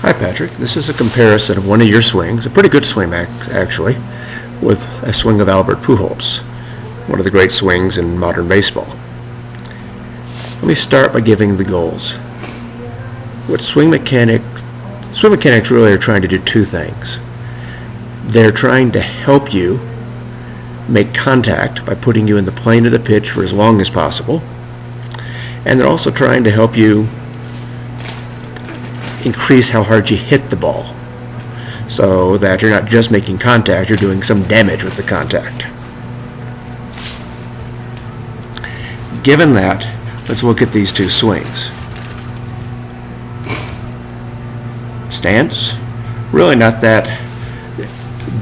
Hi Patrick, this is a comparison of one of your swings, a pretty good swing actually, with a swing of Albert Pujols, one of the great swings in modern baseball. Let me start by giving the goals. What swing mechanics really are trying to do two things. They're trying to help you make contact by putting you in the plane of the pitch for as long as possible, and they're also trying to help you increase how hard you hit the ball so that you're not just making contact, you're doing some damage with the contact. Given that, let's look at these two swings. Stance, really not that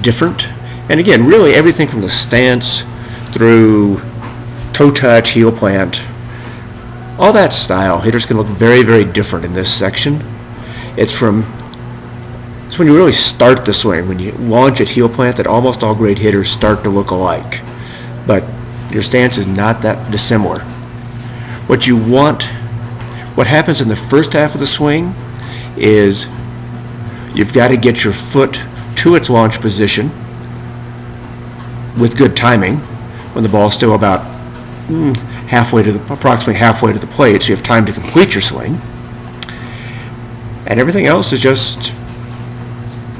different. And again, really everything from the stance through toe touch, heel plant, all that style, hitters can look very, very different in this section. It's when you really start the swing, when you launch at heel plant, that almost all great hitters start to look alike. But your stance is not that dissimilar. What happens in the first half of the swing is you've got to get your foot to its launch position with good timing when the ball's still about approximately halfway to the plate, so you have time to complete your swing. And everything else is just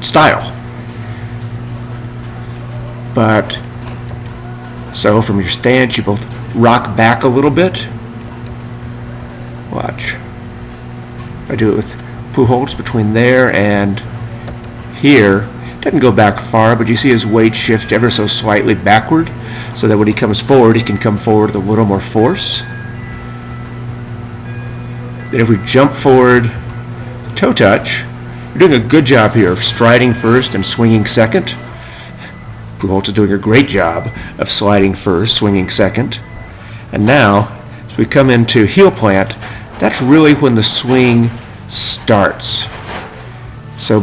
style. So from your stance, you both rock back a little bit. Watch. I do it with Pujols between there and here. Doesn't go back far, but you see his weight shift ever so slightly backward, so that when he comes forward, he can come forward with a little more force. Then if we jump forward, toe touch, you're doing a good job here of striding first and swinging second. Pujols is doing a great job of sliding first, swinging second. And now, as we come into heel plant, that's really when the swing starts. So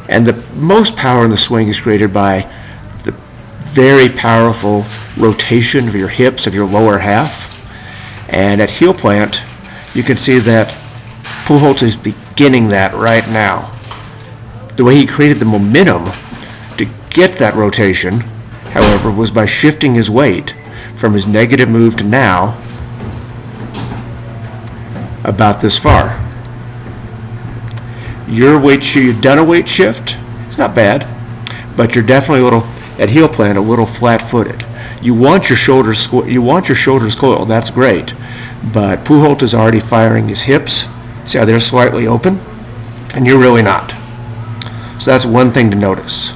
and the most power in the swing is created by the very powerful rotation of your hips, of your lower half. And at heel plant, you can see that Pujols is beginning that right now. The way he created the momentum to get that rotation, however, was by shifting his weight from his negative move to now about this far. You've done a weight shift. It's not bad, but you're definitely at heel plant a little flat-footed. You want your shoulders coiled. That's great, but Pujols is already firing his hips. See how they're slightly open, and you're really not. So that's one thing to notice.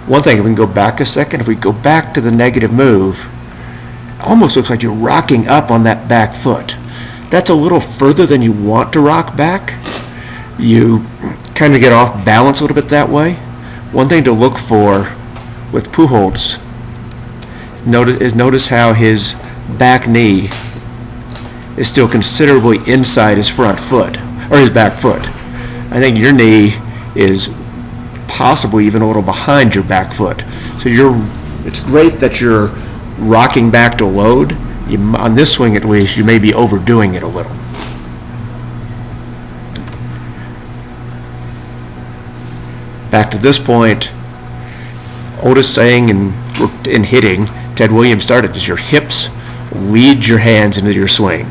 One thing, if we can go back a second, if we go back to the negative move, it almost looks like you're rocking up on that back foot. That's a little further than you want to rock back. You kind of get off balance a little bit that way. One thing to look for with Pujols, notice how his back knee is still considerably inside his front foot, or his back foot. I think your knee is possibly even a little behind your back foot. So it's great that you're rocking back to load. On this swing at least, you may be overdoing it a little. Back to this point, oldest saying in hitting, Ted Williams started, is your hips lead your hands into your swing.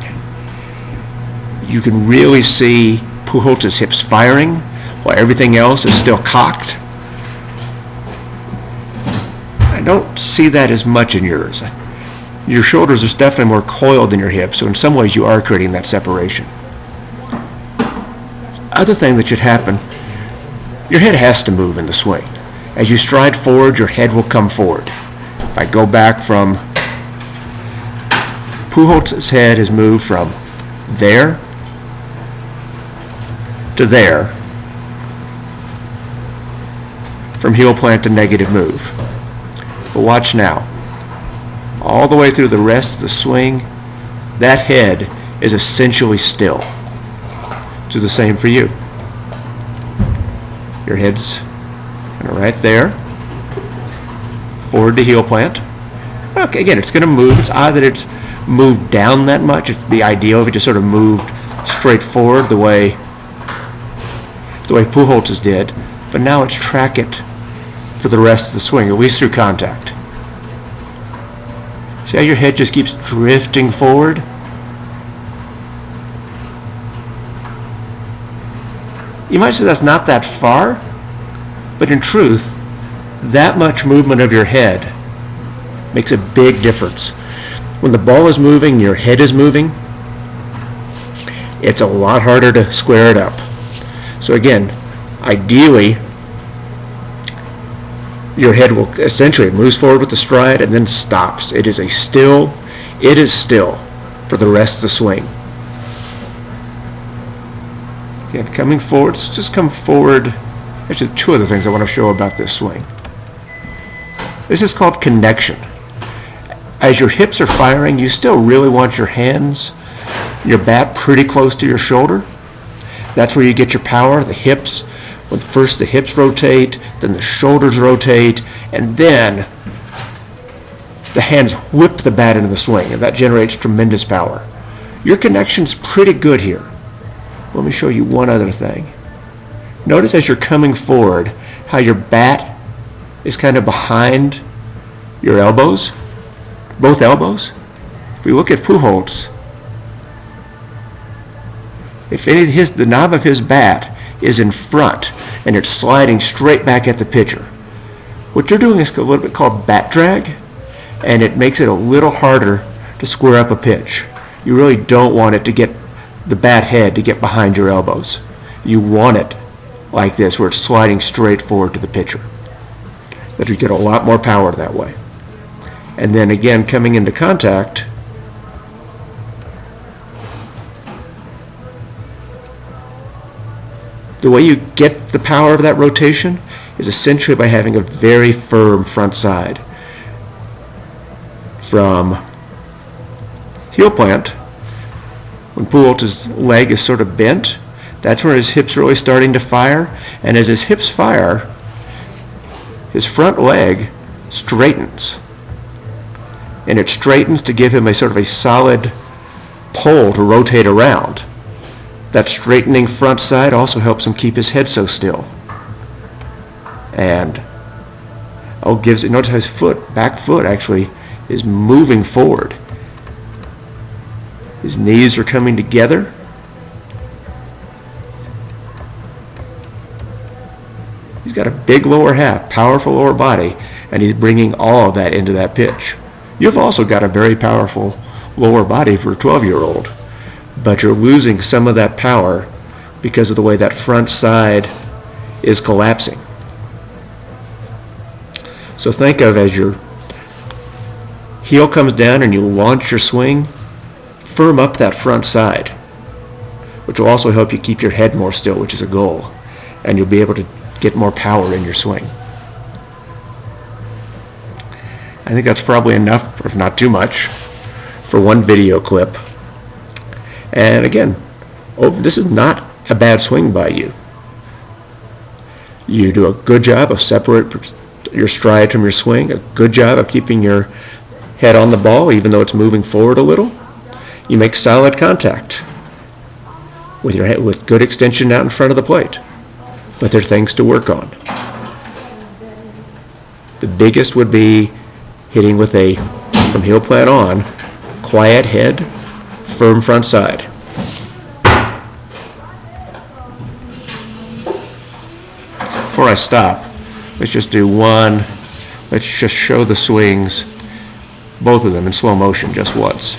You can really see Pujols' hips firing while everything else is still cocked. I don't see that as much in yours. Your shoulders are definitely more coiled than your hips, so in some ways you are creating that separation. Other thing that should happen, your head has to move in the swing. As you stride forward, your head will come forward. If I go back from Pujols' head has moved from there to there, from heel plant to negative move. But watch now. All the way through the rest of the swing, that head is essentially still. Do the same for you. Your head's right there, forward to heel plant. Okay, again, it's going to move. It's odd that it's moved down that much. It'd be ideal if it just sort of moved straight forward the way the way Pujols did, but now it's track it for the rest of the swing, at least through contact. See how your head just keeps drifting forward? You might say that's not that far, but in truth, that much movement of your head makes a big difference. When the ball is moving, your head is moving, it's a lot harder to square it up. So again, ideally, your head will essentially moves forward with the stride and then stops. It is still for the rest of the swing. Again, coming forward, let's just come forward. Actually, two other things I want to show about this swing. This is called connection. As your hips are firing, you still really want your hands, your bat pretty close to your shoulder. That's where you get your power, the hips. When first the hips rotate, then the shoulders rotate, and then the hands whip the bat into the swing, and that generates tremendous power. Your connection's pretty good here. Let me show you one other thing. Notice as you're coming forward how your bat is kind of behind your elbows, both elbows. If we look at Pujols, if the knob of his bat is in front and it's sliding straight back at the pitcher, what you're doing is a little bit called bat drag, and it makes it a little harder to square up a pitch. You really don't want it to get the bat head to get behind your elbows. You want it like this, where it's sliding straight forward to the pitcher. But you get a lot more power that way. And then again, coming into contact, the way you get the power of that rotation is essentially by having a very firm front side. From heel plant, when Pujols' leg is sort of bent, that's where his hips are really starting to fire. And as his hips fire, his front leg straightens. And it straightens to give him a sort of a solid pole to rotate around. That straightening front side also helps him keep his head so still. And notice how his back foot actually is moving forward. His knees are coming together. He's got a big lower half, powerful lower body, and he's bringing all of that into that pitch. You've also got a very powerful lower body for a 12-year-old, but you're losing some of that power because of the way that front side is collapsing. So think of as your heel comes down and you launch your swing, firm up that front side, which will also help you keep your head more still, which is a goal, and you'll be able to get more power in your swing. I think that's probably enough, if not too much, for one video clip. And again, this is not a bad swing by you. You do a good job of separating your stride from your swing, a good job of keeping your head on the ball even though it's moving forward a little. You make solid contact with your head, with good extension out in front of the plate. But there are things to work on. The biggest would be hitting with from heel plant on, quiet head, firm front side. Before I stop, let's just show the swings, both of them in slow motion just once.